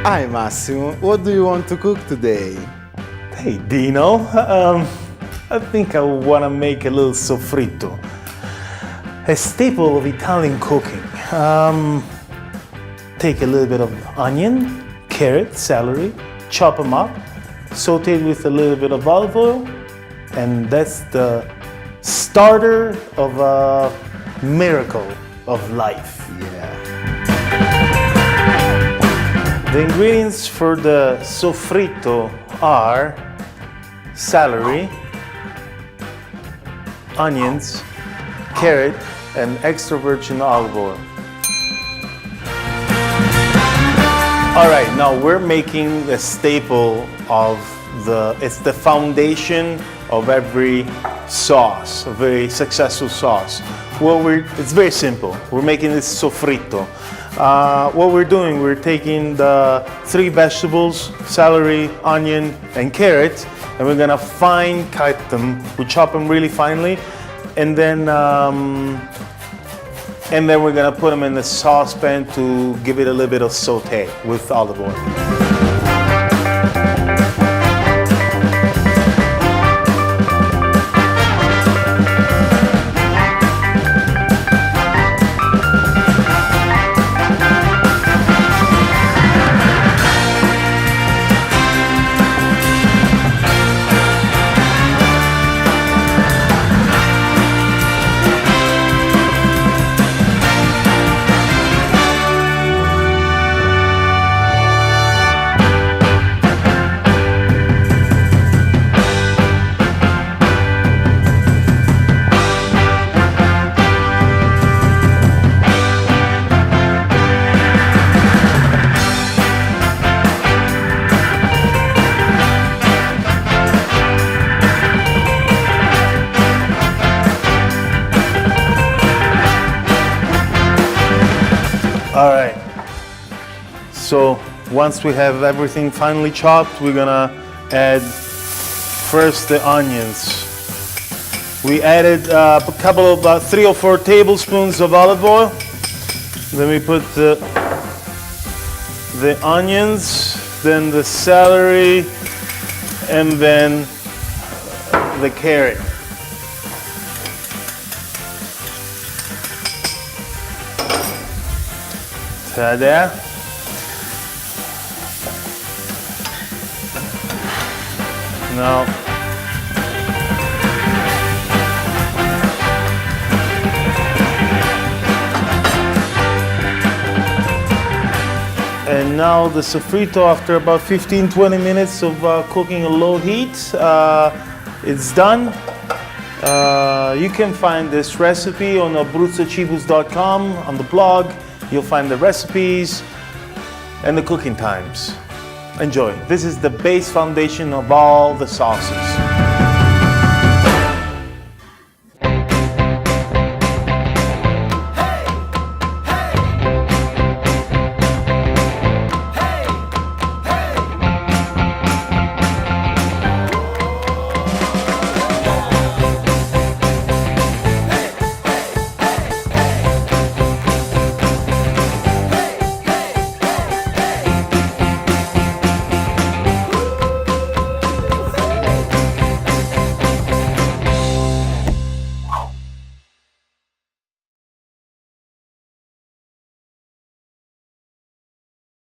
Hi Massimo, what do you want to cook today? Hey Dino, I think I want to make a little soffritto, a staple of Italian cooking. Take a little bit of onion, carrot, celery, chop them up, saute it with a little bit of olive oil, and that's the starter of a miracle of life. Yeah. The ingredients for the soffritto are celery, onions, carrot, and extra virgin olive oil. All right, now we're making the staple of it's the foundation of every sauce, a very successful sauce. It's very simple. We're making this soffritto. What we're doing, we're taking the three vegetables, celery, onion, and carrot, and we're gonna fine cut them. We chop them really finely, and then we're gonna put them in the saucepan to give it a little bit of saute with olive oil. All right, so once we have everything finely chopped, we're gonna add first the onions. We added a couple of 3 or 4 tablespoons of olive oil. Then we put the onions, then the celery, and then the carrot. Ta-da. Now, and now the soffritto, after about 15-20 minutes of cooking at low heat, it's done. You can find this recipe on abruzzocibus.com on the blog. You'll find the recipes and the cooking times. Enjoy. This is the base foundation of all the sauces.